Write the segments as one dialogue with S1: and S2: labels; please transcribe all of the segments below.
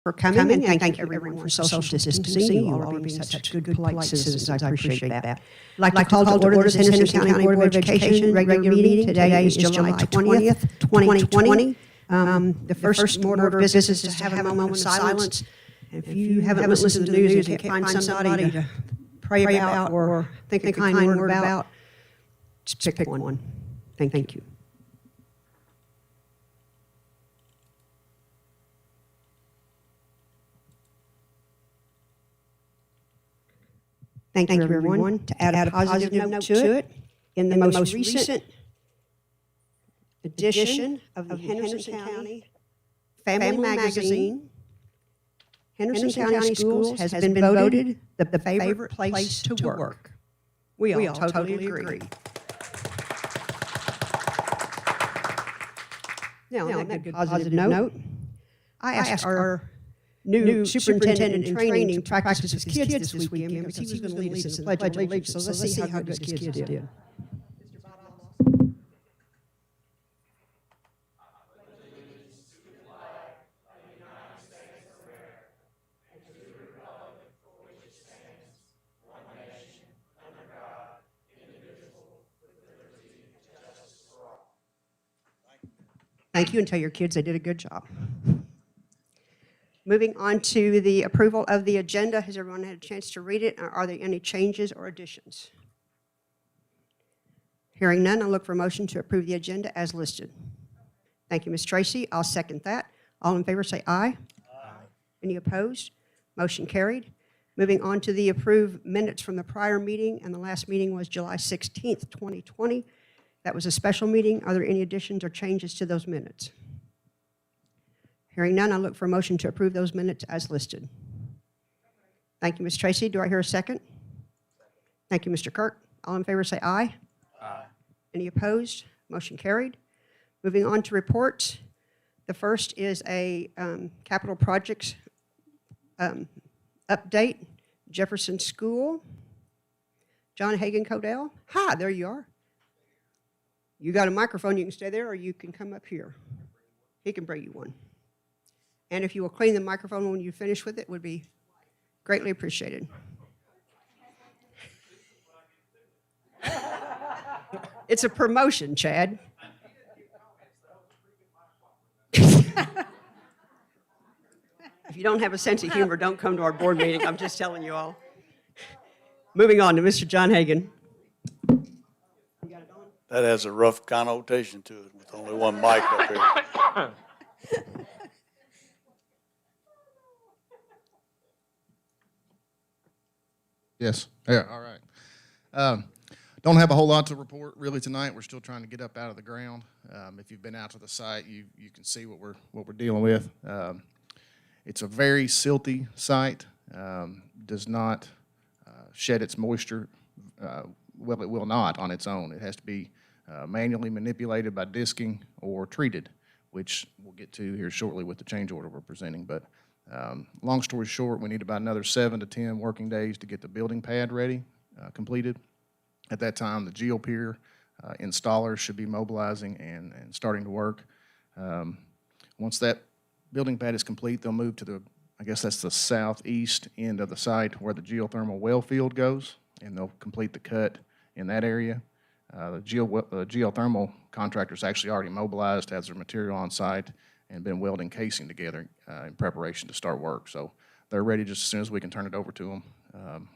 S1: for coming, and thank you everyone for social distancing. You all are being such good, polite citizens. I appreciate that. I'd like to call to order this Henderson County Board of Education regular meeting. Today is July 20th, 2020. The first order of business is to have a moment of silence. If you haven't listened to the news and can't find somebody to pray about or think a kind word about, just pick one. Thank you. Thank you, everyone. To add a positive note to it, in the most recent edition of the Henderson County Family Magazine, Henderson County Schools has been voted the favorite place to work. We all totally agree. Now, on that positive note, I asked our new superintendent in training to practice with his kids this weekend because he was going to lead us in the Pledge of Allegiance. So let's see how good his kids did. Thank you, and tell your kids they did a good job. Moving on to the approval of the agenda. Has everyone had a chance to read it? Or are there any changes or additions? Hearing none, I'll look for a motion to approve the agenda as listed. Thank you, Ms. Tracy. I'll second that. All in favor say aye. Aye. Any opposed? Motion carried. Moving on to the approved minutes from the prior meeting, and the last meeting was July 16th, 2020. That was a special meeting. Are there any additions or changes to those minutes? Hearing none, I'll look for a motion to approve those minutes as listed. Thank you, Ms. Tracy. Do I hear a second? Thank you, Mr. Kirk. All in favor say aye. Aye. Any opposed? Motion carried. Moving on to reports. The first is a capital projects update. Jefferson School. John Hagan Codell. Hi, there you are. You got a microphone. You can stay there or you can come up here. He can bring you one. And if you will clean the microphone when you finish with it, would be greatly appreciated. It's a promotion, Chad. If you don't have a sense of humor, don't come to our board meeting. I'm just telling you all. Moving on to Mr. John Hagan.
S2: That has a rough connotation to it with only one mic up here.
S3: Yes. Yeah. All right. Don't have a whole lot to report really tonight. We're still trying to get up out of the ground. If you've been out to the site, you can see what we're dealing with. It's a very silty site. Does not shed its moisture. Well, it will not on its own. It has to be manually manipulated by disking or treated, which we'll get to here shortly with the change order we're presenting. But long story short, we need about another 7 to 10 working days to get the building pad ready, completed. At that time, the geopier installers should be mobilizing and starting to work. Once that building pad is complete, they'll move to the, I guess that's the southeast end of the site where the geothermal well field goes, and they'll complete the cut in that area. The geothermal contractor's actually already mobilized, has their material on site, and been welding casing together in preparation to start work. So they're ready just as soon as we can turn it over to them.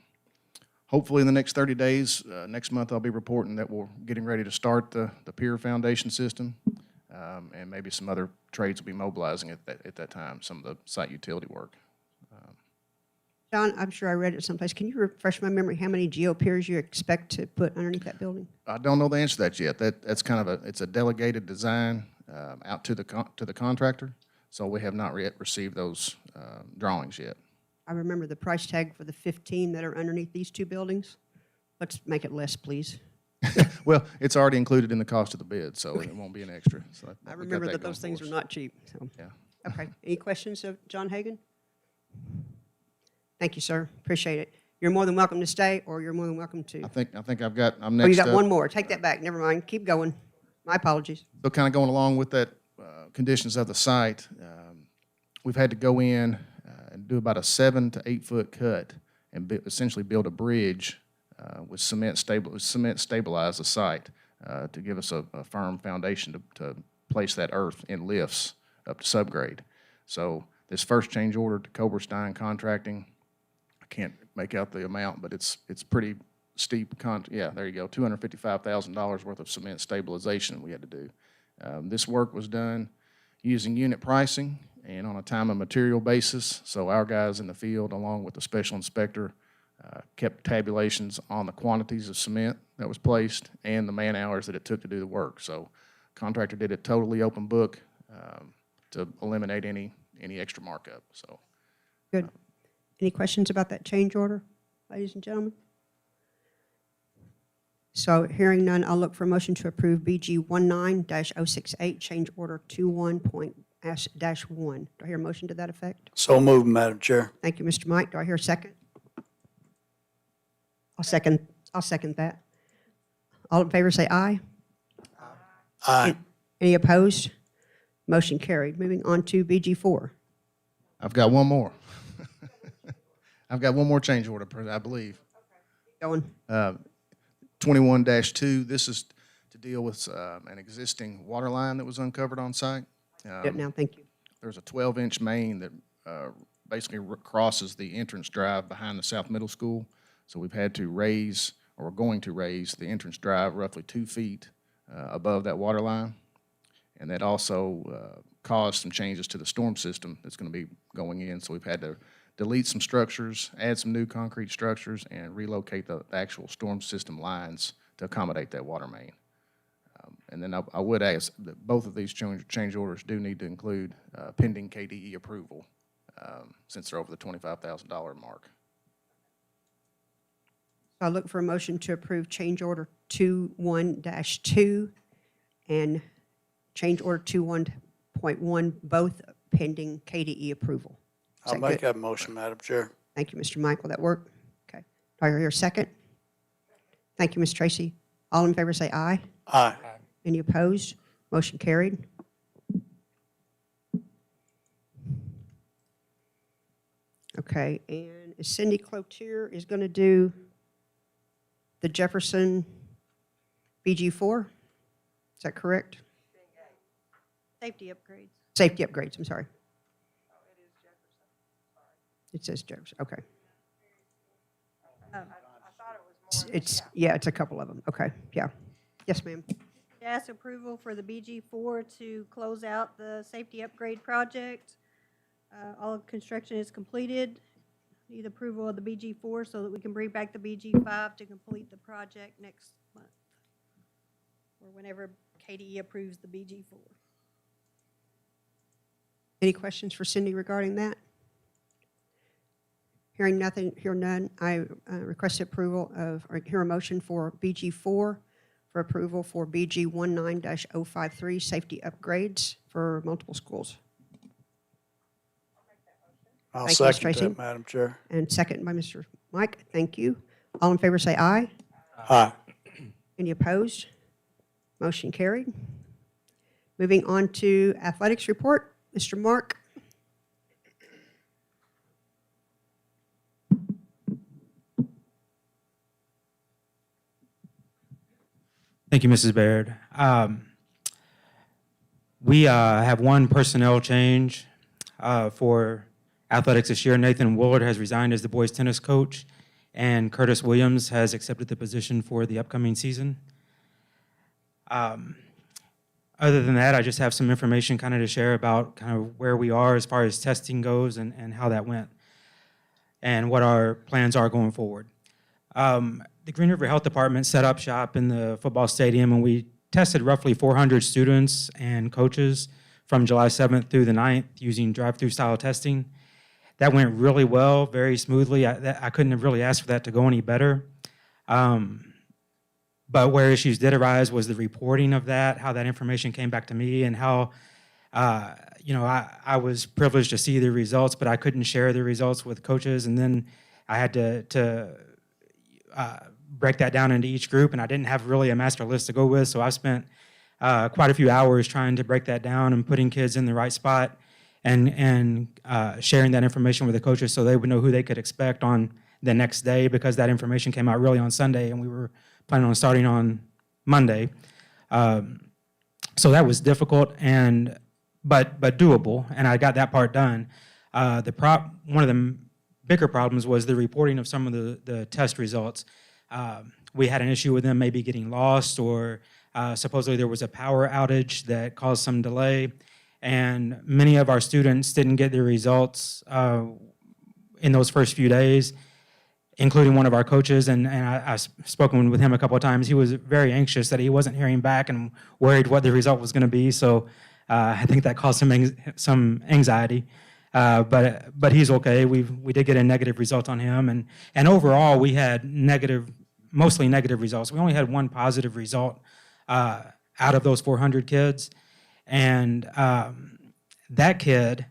S3: Hopefully in the next 30 days, next month I'll be reporting that we're getting ready to start the pier foundation system, and maybe some other trades will be mobilizing at that time, some of the site utility work.
S1: John, I'm sure I read it someplace. Can you refresh my memory how many geopiers you expect to put underneath that building?
S3: I don't know the answer to that yet. That's kind of it's a delegated design out to the contractor, so we have not yet received those drawings yet.
S1: I remember the price tag for the 15 that are underneath these two buildings. Let's make it less, please.
S3: Well, it's already included in the cost of the bid, so it won't be an extra. So
S1: I remember that those things are not cheap. So.
S3: Yeah.
S1: Okay. Any questions of John Hagan? Thank you, sir. Appreciate it. You're more than welcome to stay, or you're more than welcome to.
S3: I think I'm next.
S1: Oh, you got
S3: up.
S1: one more. Take that back. Never mind. Keep going. My apologies.
S3: So kind of going along with that conditions of the site, we've had to go in and do about a 7 to 8 foot cut and essentially build a bridge with cement stabilize the site to give us a firm foundation to place that earth in lifts up to subgrade. So this first change order to Coberstein Contracting, I can't make out the amount, but it's pretty steep. Yeah, there you go, $255,000 worth of cement stabilization we had to do. This work was done using unit pricing and on a time and material basis. So our guys in the field, along with the special inspector, kept tabulations on the quantities of cement that was placed and the man hours that it took to do the work. So contractor did it totally open book to eliminate any extra markup. So
S1: Good. Any questions about that change order, ladies and gentlemen? So hearing none, I'll look for a motion to approve BG 19-068, change order 21.1. Do I hear a motion to that effect?
S2: So moved, Madam Chair.
S1: Thank you, Mr. Mike. Do I hear a second? I'll second that. All in favor say aye.
S2: Aye.
S1: Any opposed? Motion carried. Moving on to BG 4.
S3: I've got one more. I've got one more change order, I believe.
S1: Going.
S3: 21-2, this is to deal with an existing water line that was uncovered on site.
S1: Yep, now, thank you.
S3: There's a 12-inch main that basically crosses the entrance drive behind the South Middle School. So we've had to raise, or we're going to raise, the entrance drive roughly 2 feet above that water line. And that also caused some changes to the storm system that's going to be going in. So we've had to delete some structures, add some new concrete structures, and relocate the actual storm system lines to accommodate that water main. And then I would ask that both of these change orders do need to include pending KDE approval since they're over the $25,000 mark.
S1: I look for a motion to approve change order 21-2 and change order 21.1, both pending KDE approval. Is
S2: I'll
S1: that
S2: make
S1: good?
S2: that motion, Madam Chair.
S1: Thank you, Mr. Mike. Will that work? Okay. Do I hear a second? Thank you, Ms. Tracy. All in favor say aye.
S2: Aye.
S1: Any opposed? Motion carried. Okay, and Cindy Cloutier is going to do the Jefferson BG4. Is that correct?
S4: Safety upgrades.
S1: Safety upgrades, I'm sorry. It says Jefferson, okay. It's a couple of them, okay, yeah. Yes, ma'am.
S4: Ask approval for the BG4 to close out the safety upgrade project. All construction is completed. Need approval of the BG4 so that we can bring back the BG5 to complete the project next month, or whenever KDE approves the BG4.
S1: Any questions for Cindy regarding that? Hearing none, I request approval of, or hear a motion for BG4 for approval for BG 19-053, safety upgrades for multiple schools.
S2: I'll
S1: Thank you, Ms.
S2: second
S1: Tracy.
S2: that, Madam Chair.
S1: And second by Mr. Mike, thank you. All in favor say aye.
S2: Aye.
S1: Any opposed? Motion carried. Moving on to athletics report, Mr. Mark.
S5: Thank you, Mrs. Baird. We have one personnel change for athletics this year. Nathan Woolard has resigned as the boys tennis coach, and Curtis Williams has accepted the position for the upcoming season. Other than that, I just have some information kind of to share about kind of where we are as far as testing goes and how that went and what our plans are going forward. The Green River Health Department set up shop in the football stadium, and we tested roughly 400 students and coaches from July 7th through the 9th using drive-through style testing. That went really well, very smoothly. I couldn't have really asked for that to go any better. But where issues did arise was the reporting of that, how that information came back to me, and how, I was privileged to see the results, but I couldn't share the results with coaches, and then I had to break that down into each group, and I didn't have really a master list to go with, so I spent quite a few hours trying to break that down and putting kids in the right spot. and sharing that information with the coaches so they would know who they could expect on the next day, because that information came out really on Sunday and we were planning on starting on Monday. So that was difficult but doable, and I got that part done. One of the bigger problems was the reporting of some of the test results. We had an issue with them maybe getting lost, or supposedly there was a power outage that caused some delay, and many of our students didn't get their results in those first few days, including one of our coaches, and I've spoken with him a couple of times. He was very anxious that he wasn't hearing back and worried what the result was going to be, so I think that caused some anxiety. But he's okay. We did get a negative result on him, and overall we had mostly negative results. We only had one positive result out of those 400 kids, and that kid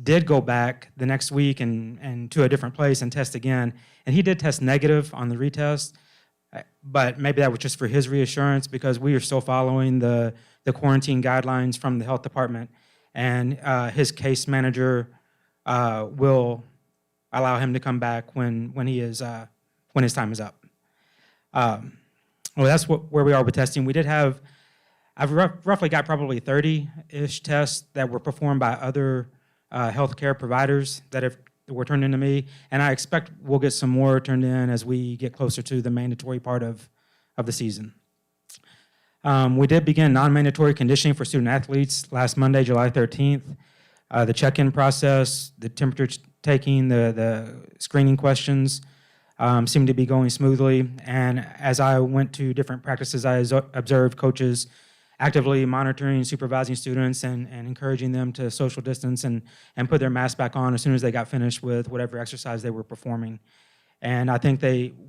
S5: did go back the next week and to a different place and test again, and he did test negative on the retest, but maybe that was just for his reassurance, because we are still following the quarantine guidelines from the health department, and his case manager will allow him to come back when his time is up. Well, that's where we are with testing. We did have, I've roughly got probably 30-ish tests that were performed by other healthcare providers that were turned into me, and I expect we'll get some more turned in as we get closer to the mandatory part of the season. We did begin non-mandatory conditioning for student athletes last Monday, July 13th. The check-in process, the temperature taking, the screening questions seemed to be going smoothly. And as I went to different practices, I observed coaches actively monitoring, supervising students, and encouraging them to social distance and put their mask back on as soon as they got finished with whatever exercise they were performing. And I think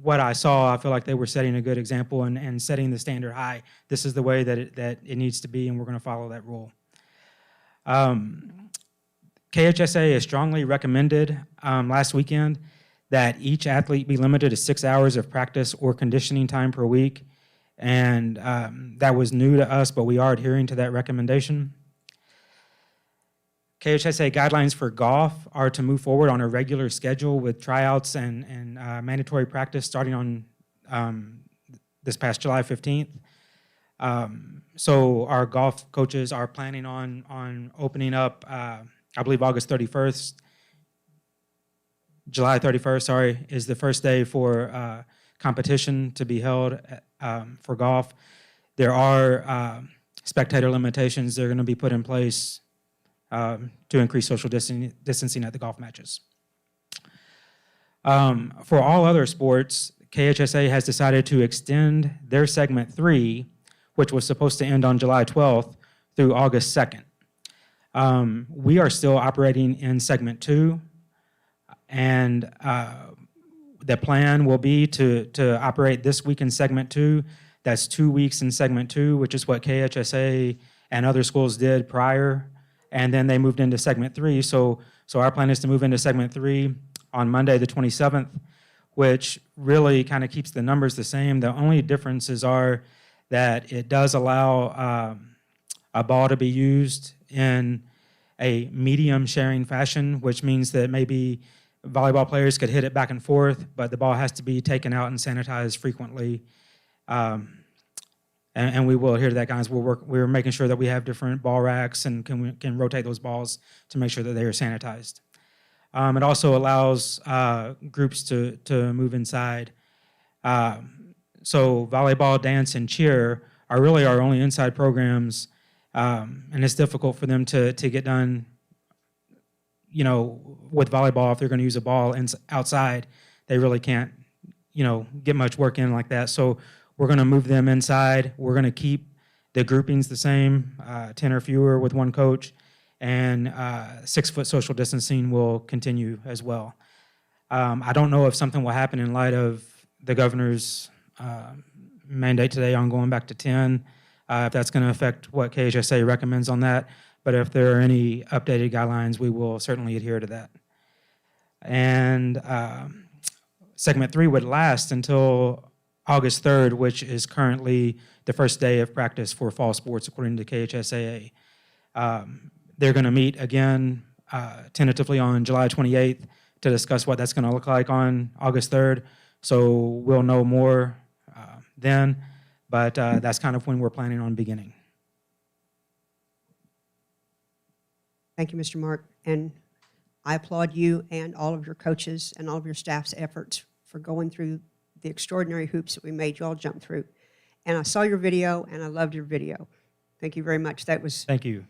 S5: what I saw, I feel like they were setting a good example and setting the standard high. This is the way that it needs to be, and we're going to follow that rule. KHSA has strongly recommended last weekend that each athlete be limited to 6 hours of practice or conditioning time per week. And that was new to us, but we are adhering to that recommendation. KHSA guidelines for golf are to move forward on a regular schedule with tryouts and mandatory practice starting on this past July 15th. So our golf coaches are planning on opening up, I believe August 31st, July 31st, sorry, is the first day for competition to be held for golf. There are spectator limitations that are going to be put in place to increase social distancing at the golf matches. For all other sports, KHSA has decided to extend their segment 3, which was supposed to end on July 12th, through August 2nd. We are still operating in segment 2, and the plan will be to operate this week in segment 2. That's 2 weeks in segment 2, which is what KHSA and other schools did prior, and then they moved into segment 3. So our plan is to move into segment 3 on Monday the 27th, which really kind of keeps the numbers the same. The only differences are that it does allow a ball to be used in a medium sharing fashion, which means that maybe volleyball players could hit it back and forth, but the ball has to be taken out and sanitized frequently. And we will adhere to that, guys. We're making sure that we have different ball racks and can rotate those balls to make sure that they are sanitized. It also allows groups to move inside. So volleyball, dance, and cheer are really our only inside programs, and it's difficult for them to get done, with volleyball. If they're going to use a ball outside, they really can't, get much work in like that. So we're going to move them inside. We're going to keep the groupings the same, 10 or fewer with one coach, and 6-foot social distancing will continue as well. I don't know if something will happen in light of the governor's mandate today on going back to 10, if that's going to affect what KHSA recommends on that. But if there are any updated guidelines, we will certainly adhere to that. And segment 3 would last until August 3rd, which is currently the first day of practice for fall sports, according to KHSAA. They're going to meet again tentatively on July 28th to discuss what that's going to look like on August 3rd. So we'll know more then, but that's kind of when we're planning on beginning.
S1: Thank you, Mr. Mark. And I applaud you and all of your coaches and all of your staff's efforts for going through the extraordinary hoops that we made you all jump through. And I saw your video, and I loved your video. Thank you very much. That was
S5: Thank you.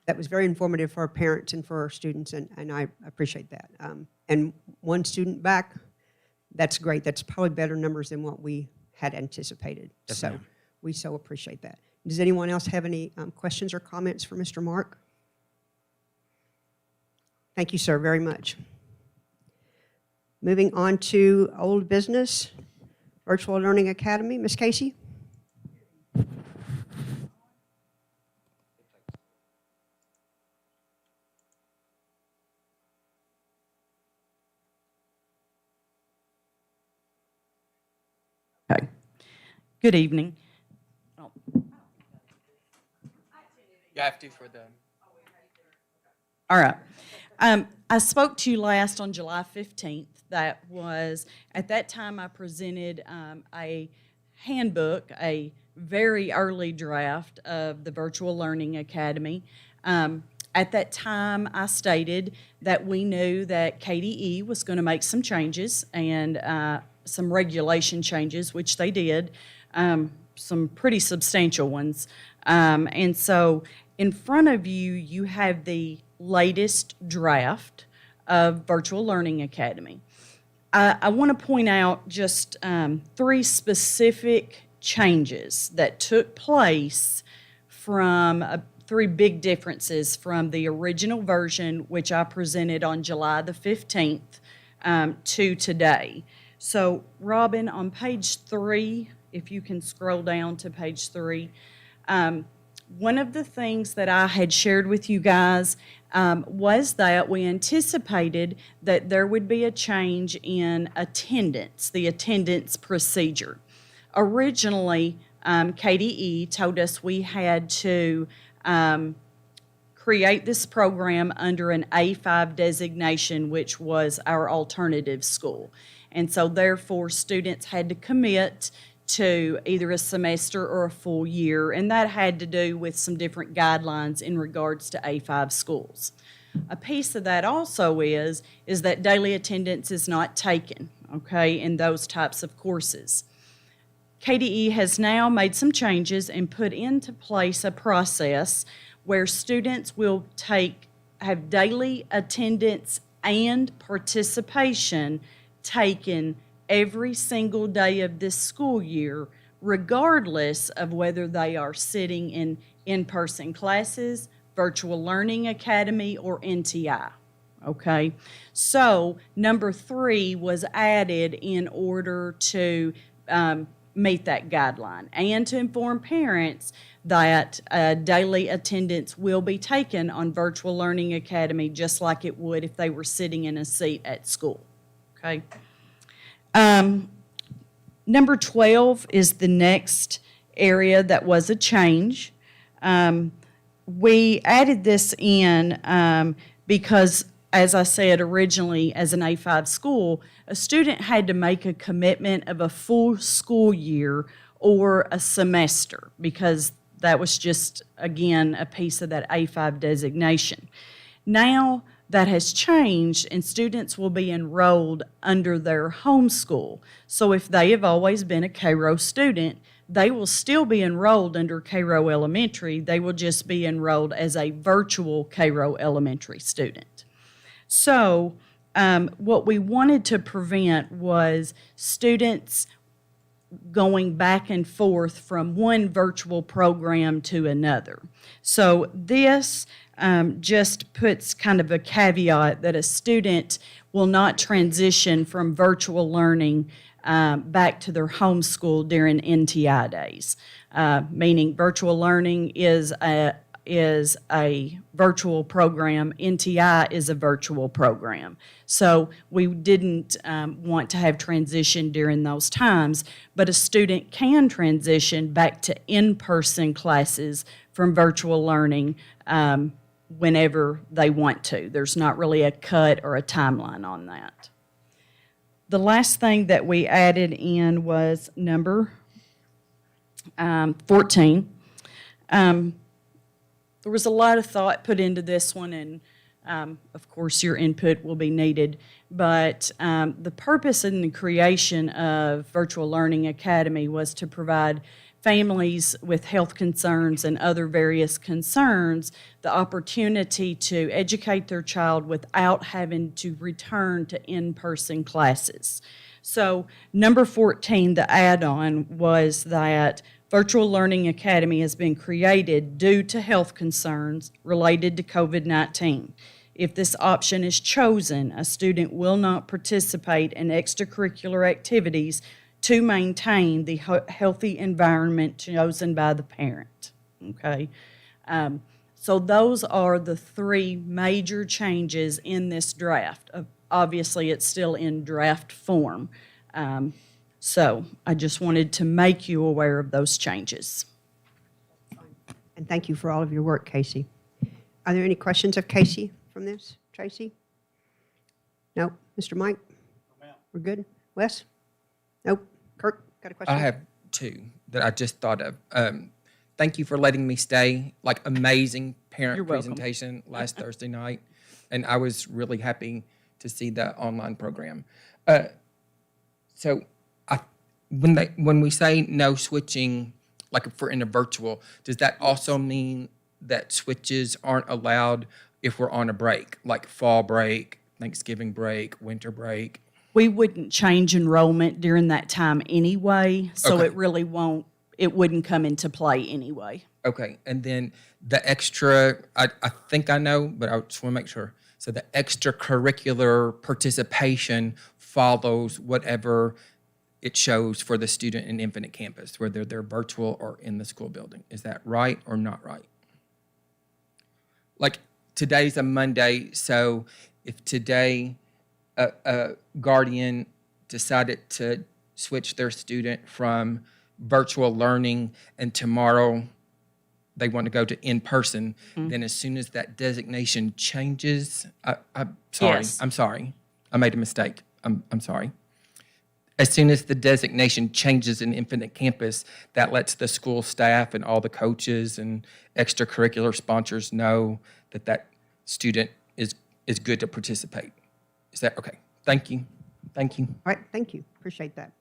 S1: very informative for our parents and for our students, and I appreciate that. And one student back, that's great. That's probably better numbers than what we had anticipated.
S5: Yes,
S1: So
S5: ma'am.
S1: we so appreciate that. Does anyone else have any questions or comments for Mr. Mark? Thank you, sir, very much. Moving on to old business, Virtual Learning Academy. Ms. Casey?
S6: Okay. Good evening. Oh,
S7: You have to for them.
S6: all right. I spoke to you last on July 15th. That was, at that time, I presented a handbook, a very early draft of the Virtual Learning Academy. At that time, I stated that we knew that KDE was going to make some changes and some regulation changes, which they did, some pretty substantial ones. And so in front of you, you have the latest draft of Virtual Learning Academy. I want to point out just 3 specific changes that took place from 3 big differences from the original version, which I presented on July the 15th, to today. So, Robin, on page 3, if you can scroll down to page 3, one of the things that I had shared with you guys was that we anticipated that there would be a change in attendance, the attendance procedure. Originally, KDE told us we had to create this program under an A5 designation, which was our alternative school. And so therefore, students had to commit to either a semester or a full year, and that had to do with some different guidelines in regards to A5 schools. A piece of that also is that daily attendance is not taken, okay, in those types of courses. KDE has now made some changes and put into place a process where students will have daily attendance and participation taken every single day of this school year, regardless of whether they are sitting in in-person classes, Virtual Learning Academy, or NTI, okay? So number 3 was added in order to meet that guideline and to inform parents that daily attendance will be taken on Virtual Learning Academy just like it would if they were sitting in a seat at school, okay? Number 12 is the next area that was a change. We added this in because, as I said originally, as an A5 school, a student had to make a commitment of a full school year or a semester because that was just, again, a piece of that A5 designation. Now, that has changed, and students will be enrolled under their home school. So if they have always been a Cairo student, they will still be enrolled under Cairo Elementary. They will just be enrolled as a virtual Cairo Elementary student. So what we wanted to prevent was students going back and forth from one virtual program to another. So this just puts kind of a caveat that a student will not transition from virtual learning back to their home school during NTI days, meaning virtual learning is a virtual program, NTI is a virtual program. So we didn't want to have transition during those times, but a student can transition back to in-person classes from virtual learning whenever they want to. There's not really a cut or a timeline on that. The last thing that we added in was number 14. There was a lot of thought put into this one, and of course your input will be needed. But the purpose in the creation of Virtual Learning Academy was to provide families with health concerns and other various concerns the opportunity to educate their child without having to return to in-person classes. So number 14, the add-on, was that Virtual Learning Academy has been created due to health concerns related to COVID-19. If this option is chosen, a student will not participate in extracurricular activities to maintain the healthy environment chosen by the parent, okay? So those are the three major changes in this draft. Obviously, it's still in draft form. So I just wanted to make you aware of those changes.
S1: And thank you for all of your work, Casey. Are there any questions of Casey from this? Tracy? No? Mr. Mike? We're good? Wes? Nope. Kirk, got a question?
S7: I have two that I just thought of. Thank you for letting me stay. Like, amazing parent
S6: You're welcome.
S7: presentation last Thursday night, and I was really happy to see the online program. So when we say no switching, like if we're in a virtual, does that also mean that switches aren't allowed if we're on a break, like fall break, Thanksgiving break, winter break?
S6: We wouldn't change enrollment during that time anyway, so
S7: Okay.
S6: it really wouldn't come into play anyway.
S7: Okay, and then the extra, I think I know, but I just want to make sure. So the extracurricular participation follows whatever it shows for the student in Infinite Campus, whether they're virtual or in the school building. Is that right or not right? Like, today's a Monday, so if today a guardian decided to switch their student from virtual learning and tomorrow they want to go to in-person, then as soon as that designation changes, I'm sorry,
S6: Yes.
S7: I'm sorry. I made a mistake. I'm sorry. As soon as the designation changes in Infinite Campus, that lets the school staff and all the coaches and extracurricular sponsors know that that student is good to participate. Is that okay? Thank you. Thank you.
S1: All right, thank you. Appreciate that.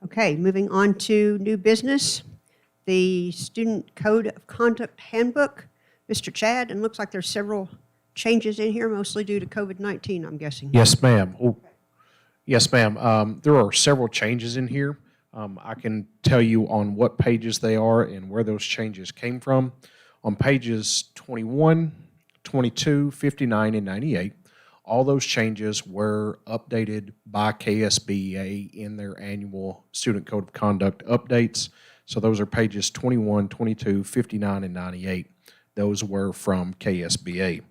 S1: Okay, moving on to new business. The Student Code of Conduct Handbook. Mr. Chad, and looks like there's several changes in here, mostly due to COVID-19, I'm guessing.
S8: Yes, ma'am. Oh, yes, ma'am. There are several changes in here. I can tell you on what pages they are and where those changes came from. On pages 21, 22, 59, and 98, all those changes were updated by KSBA in their annual Student Code of Conduct updates. So those are pages 21, 22, 59, and 98. Those were from KSBA.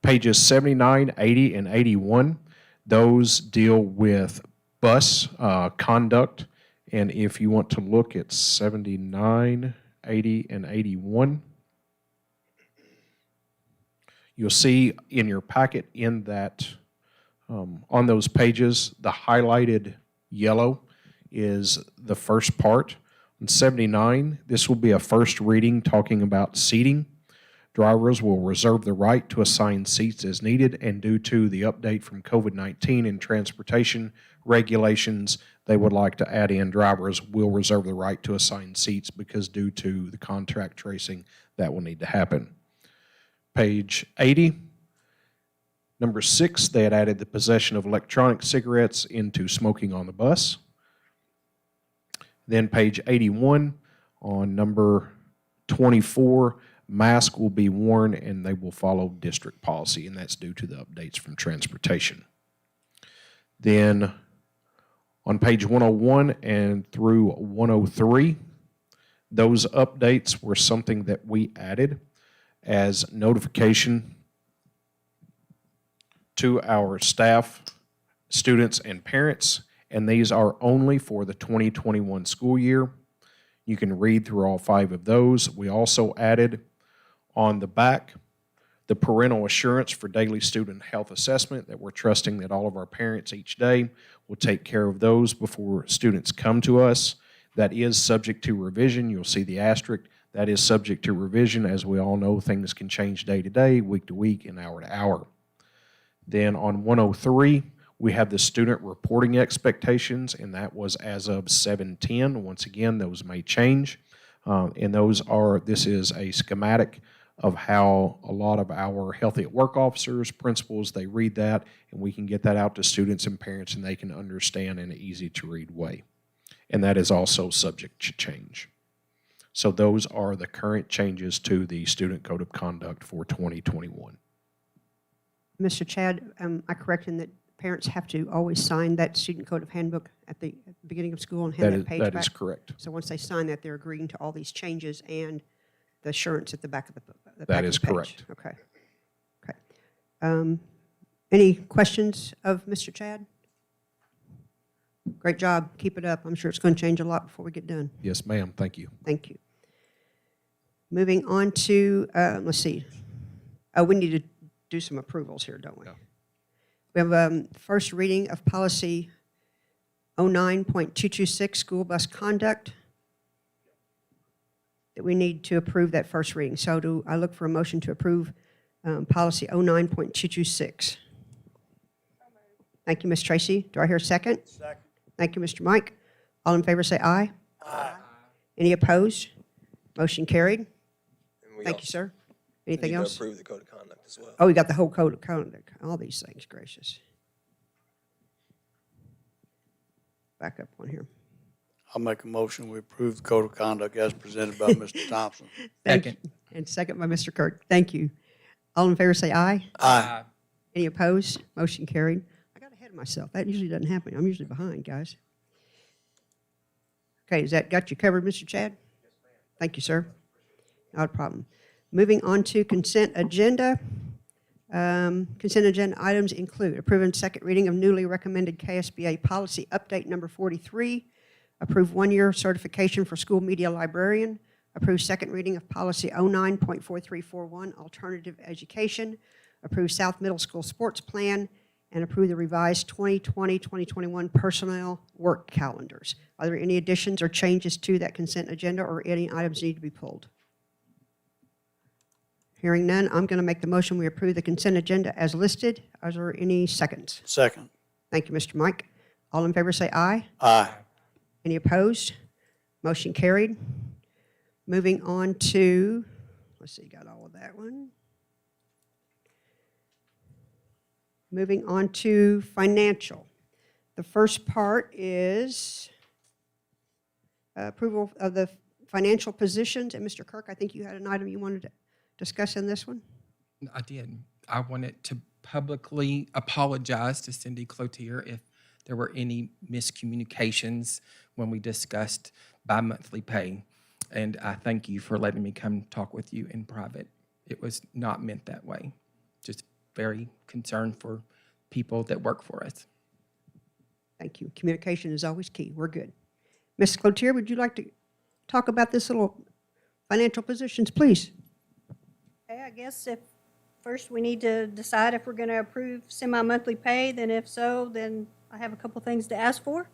S8: Pages 79, 80, and 81, those deal with bus conduct. And if you want to look at 79, 80, and 81, you'll see in your packet in that, on those pages, the highlighted yellow is the first part. On 79, this will be a first reading talking about seating. Drivers will reserve the right to assign seats as needed, and due to the update from COVID-19 and transportation regulations, they would like to add in drivers will reserve the right to assign seats because due to the contact tracing, that will need to happen. Page 80, number 6, they had added the possession of electronic cigarettes into smoking on the bus. Then page 81, on number 24, mask will be worn and they will follow district policy, and that's due to the updates from transportation. Then on page 101 and through 103, those updates were something that we added as notification to our staff, students, and parents, and these are only for the 2021 school year. You can read through all 5 of those. We also added on the back The parental assurance for daily student health assessment, that we're trusting that all of our parents each day will take care of those before students come to us. That is subject to revision. You'll see the asterisk. That is subject to revision. As we all know, things can change day to day, week to week, and hour to hour. Then on 103, we have the student reporting expectations, and that was as of 7/10. Once again, those may change. This is a schematic of how a lot of our Healthy at Work officers, principals, they read that, and we can get that out to students and parents, and they can understand in an easy-to-read way. And that is also subject to change. So those are the current changes to the Student Code of Conduct for 2021.
S1: Mr. Chad, am I correct in that parents have to always sign that student code of handbook at the beginning of school and hand that page back?
S8: That is correct.
S1: So once they sign that, they're agreeing to all these changes and the assurance at the back of the
S8: That
S1: back of
S8: is
S1: the page.
S8: correct.
S1: Okay. Okay. Any questions of Mr. Chad? Great job. Keep it up. I'm sure it's going to change a lot before we get done.
S8: Yes, ma'am. Thank you.
S1: Thank you. Moving on to, let's see. We need to do some approvals here, don't we?
S8: Yeah.
S1: We have first reading of policy 09.226, school bus conduct, that we need to approve that first reading. So do I look for a motion to approve policy 09.226? Thank you, Ms. Tracy. Do I hear a second?
S2: Second.
S1: Thank you, Mr. Mike. All in favor say aye.
S2: Aye.
S1: Any opposed? Motion carried.
S9: And we
S1: Thank you,
S9: also
S1: sir. Anything
S9: need to
S1: else?
S9: approve the code of conduct as well.
S1: Oh, we got the whole code of conduct, all these things, gracious. Back up one here.
S2: I'll make a motion, we approve the code of conduct as presented by Mr. Thompson.
S1: Thank
S7: Second.
S1: you. And second by Mr. Kirk. Thank you. All in favor say aye.
S2: Aye.
S1: Any opposed? Motion carried. I got ahead of myself. That usually doesn't happen. I'm usually behind, guys. Okay, has that got you covered, Mr. Chad? Yes, ma'am. Thank you, sir. Not a problem. Moving on to consent agenda. Consent agenda items include approving second reading of newly recommended KSBA policy update number 43, approve one-year certification for school media librarian, approve second reading of policy 09.4341, alternative education, approve South Middle School sports plan, and approve the revised 2020-2021 personnel work calendars. Are there any additions or changes to that consent agenda, or any items need to be pulled? Hearing none, I'm going to make the motion we approve the consent agenda as listed. Are there any seconds?
S2: Second.
S1: Thank you, Mr. Mike. All in favor say aye.
S2: Aye.
S1: Any opposed? Motion carried. Moving on to, let's see, got all of that one. Moving on to financial. The first part is approval of the financial positions. And Mr. Kirk, I think you had an item you wanted to discuss in this one?
S7: I did. I wanted to publicly apologize to Cindy Cloutier if there were any miscommunications when we discussed bi-monthly pay. And I thank you for letting me come talk with you in private. It was not meant that way. Just very concerned for people that work for us.
S1: Thank you. Communication is always key. We're good. Ms. Cloutier, would you like to talk about this little financial positions, please?
S4: Okay, I guess if, first we need to decide if we're going to approve semi-monthly pay, then if so, then I have a couple things to ask for.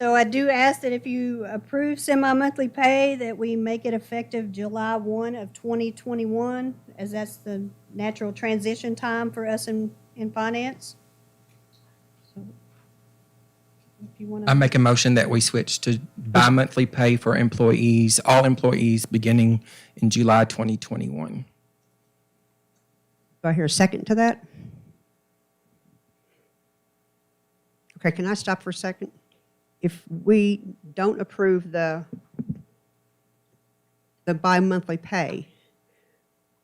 S4: So I do ask that if you approve semi-monthly pay, that we make it effective July 1 of 2021, as that's the natural transition time for us in finance. So if you want
S7: I
S4: to,
S7: make a motion that we switch to bi-monthly pay for employees, all employees beginning in July 2021.
S1: Do I hear a second to that? Okay, can I stop for a second? If we don't approve the bi-monthly pay,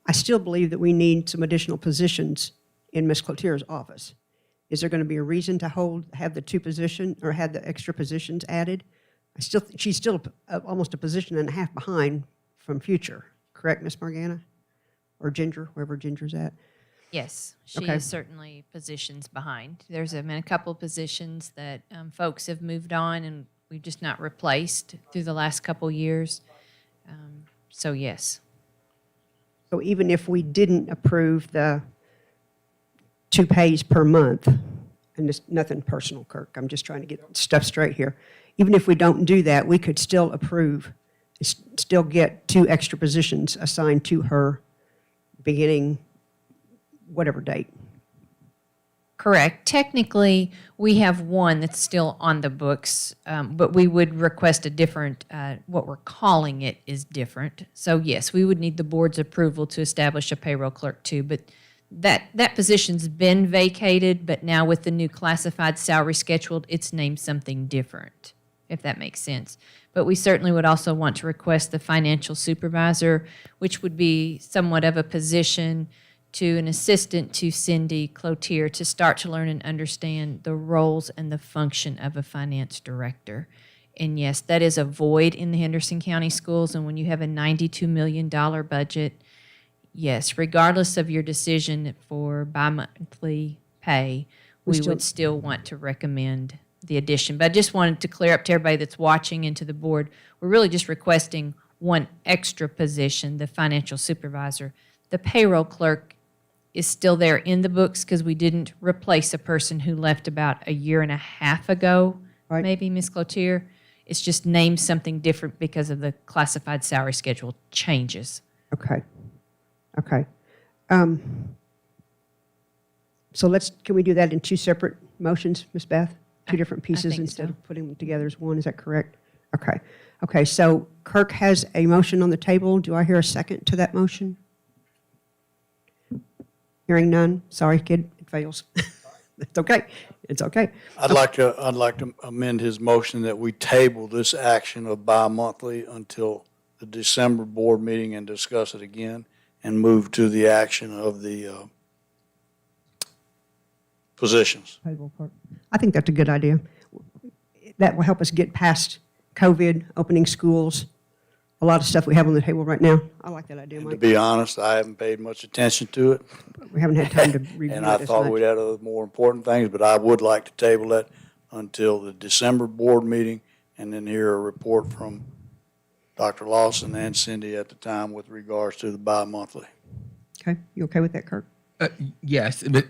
S1: I still believe that we need some additional positions in Ms. Cloutier's office. Is there going to be a reason to have the two positions or have the extra positions added? She's still almost a position and a half behind from future, correct, Ms. Morgana? Or Ginger, wherever Ginger's at?
S10: Yes, she
S1: Okay.
S10: is certainly positions behind. There's been a couple positions that folks have moved on and we've just not replaced through the last couple years. So yes.
S1: So even if we didn't approve the 2 pays per month, and it's nothing personal, Kirk, I'm just trying to get stuff straight here. Even if we don't do that, we could still approve, still get 2 extra positions assigned to her beginning whatever date.
S10: Correct. Technically, we have one that's still on the books, but we would request a different, what we're calling it is different. So yes, we would need the board's approval to establish a payroll clerk too, but that position's been vacated, but now with the new classified salary scheduled, it's named something different, if that makes sense. But we certainly would also want to request the financial supervisor, which would be somewhat of a position to an assistant to Cindy Cloutier to start to learn and understand the roles and the function of a finance director. And yes, that is a void in the Henderson County Schools, and when you have a $92 million budget, yes, regardless of your decision for bi-monthly pay, we would still want to recommend the addition. But I just wanted to clear up to everybody that's watching and to the board, we're really just requesting one extra position, the financial supervisor. The payroll clerk is still there in the books because we didn't replace a person who left about a year and a half ago,
S1: Right.
S10: maybe, Ms. Cloutier. It's just named something different because of the classified salary schedule changes.
S1: Okay. Okay. So can we do that in 2 separate motions, Ms. Beth? 2 different pieces
S10: think
S1: instead
S10: so.
S1: of putting them together as one, is that correct? Okay. Okay, so Kirk has a motion on the table. Do I hear a second to that motion? Hearing none. Sorry, kid, it fails. It's okay. It's okay.
S2: I'd like to amend his motion that we table this action of bi-monthly until the December board meeting and discuss it again, and move to the action of the positions.
S1: I think that's a good idea. That will help us get past COVID, opening schools, a lot of stuff we have on the table right now. I like that idea,
S2: And to
S1: Mike.
S2: be honest, I haven't paid much attention to it,
S1: We haven't had time to review
S2: and
S1: it
S2: I
S1: as
S2: thought
S1: much.
S2: we'd had other more important things, but I would like to table that until the December board meeting, and then hear a report from Dr. Lawson and Cindy at the time with regards to the bi-monthly.
S1: Okay, you okay with that, Kirk?
S7: Yes, but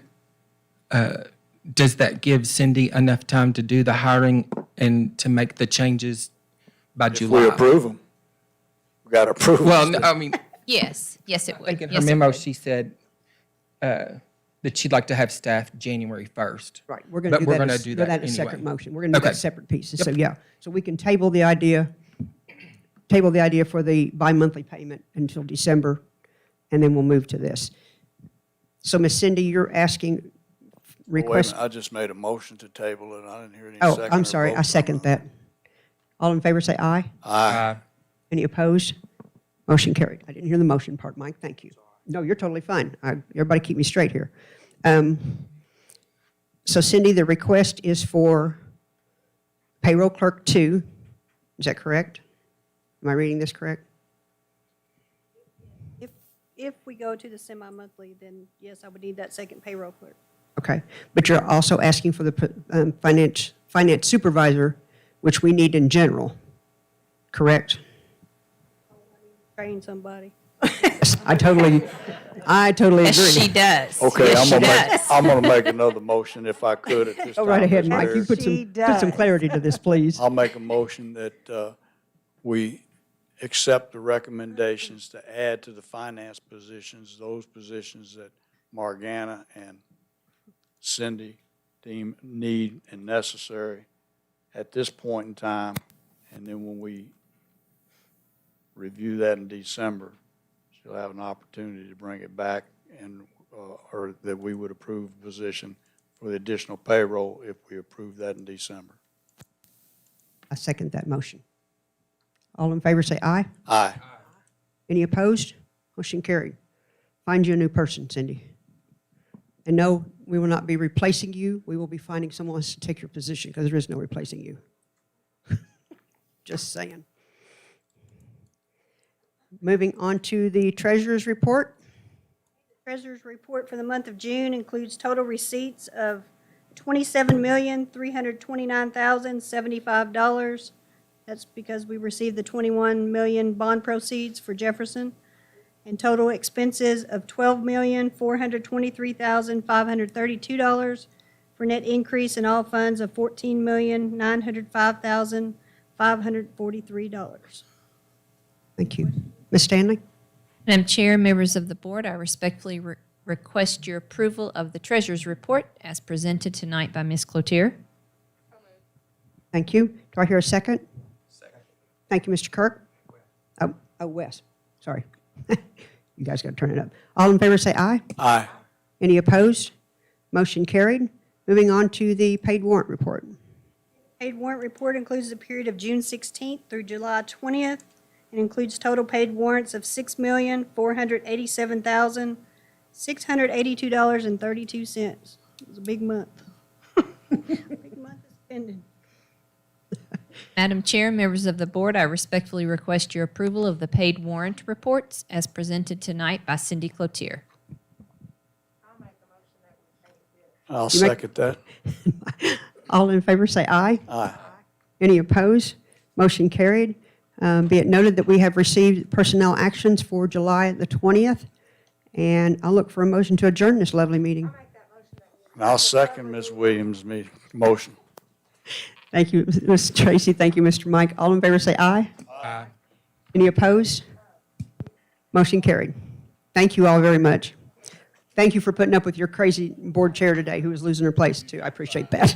S7: does that give Cindy enough time to do the hiring and to make the changes by
S2: If
S7: July?
S2: we approve them, we got to approve them.
S7: Well, no, I mean,
S10: Yes, yes, it
S7: I
S10: would.
S7: think in her
S10: Yes, it
S7: memo,
S10: would.
S7: she said that she'd like to have staff January 1st.
S1: Right, we're going
S7: But
S1: to do
S7: we're
S1: that
S7: gonna
S1: as,
S7: do
S1: do
S7: that
S1: that as a separate
S7: anyway.
S1: motion. We're going to do that
S7: Okay.
S1: separate pieces. So, yeah, so we can table the idea for the bi-monthly payment until December, and then we'll move to this. So, Ms. Cindy, you're asking,
S2: Wait a
S1: request,
S2: minute, I just made a motion to table it, I didn't hear any
S1: oh,
S2: second
S1: I'm
S2: or
S1: sorry, I
S2: votes.
S1: second that. All in favor, say aye.
S2: Aye.
S1: Any opposed? Motion carried. I didn't hear the motion part, Mike, thank you. No, you're totally fine. Everybody keep me straight here. So Cindy, the request is for payroll clerk 2, is that correct? Am I reading this correct?
S4: If we go to the semi-monthly, then yes, I would need that second payroll clerk.
S1: Okay, but you're also asking for the finance supervisor, which we need in general, correct?
S4: Train somebody.
S1: I totally agree.
S10: Yes, she does.
S2: Okay,
S10: Yes, she does.
S2: I'm gonna make another motion if I could at this time.
S1: Go right ahead,
S2: Mr.
S1: Mike, you
S2: Harris.
S1: put
S4: She
S1: some
S4: does.
S1: clarity to this, please.
S2: I'll make a motion that we accept the recommendations to add to the finance positions, those positions that Margana and Cindy deem need and necessary at this point in time. And then when we review that in December, she'll have an opportunity to bring it back and, or that we would approve a position for the additional payroll if we approve that in December.
S1: I second that motion. All in favor, say aye.
S2: Aye.
S1: Any opposed? Motion carried. Find you a new person, Cindy. And no, we will not be replacing you. We will be finding someone else to take your position because there is no replacing you. Just saying. Moving on to the treasurer's report.
S4: Treasurer's report for the month of June includes total receipts of $27,329,075. That's because we received the 21 million bond proceeds for Jefferson. and total expenses of $12,423,532 for net increase in all funds of $14,905,543.
S1: Thank you. Ms. Stanley?
S10: Madam Chair, members of the board, I respectfully request your approval of the treasurer's report as presented tonight by Ms. Cloutier.
S1: Thank you. Do I hear a second? Second. Thank you, Mr. Kirk. Oh, Wes, sorry. You guys got to turn it up. All in favor say aye.
S2: Aye.
S1: Any opposed? Motion carried. Moving on to the paid warrant report.
S4: Paid warrant report includes the period of June 16th through July 20th. It includes total paid warrants of $6,487,682.32. It was a big month. Big month of spending.
S10: Madam Chair, members of the board, I respectfully request your approval of the paid warrant reports as presented tonight by Cindy Cloutier.
S2: I'll second that.
S1: All in favor say aye.
S2: Aye.
S1: Any opposed? Motion carried. Be it noted that we have received personnel actions for July the 20th, and I'll look for a motion to adjourn this lovely meeting.
S2: I'll second Ms. Williams' motion.
S1: Thank you, Ms. Tracy. Thank you, Mr. Mike. All in favor say aye.
S7: Aye.
S1: Any opposed? Motion carried. Thank you all very much. Thank you for putting up with your crazy board chair today who was losing her place, too. I appreciate that.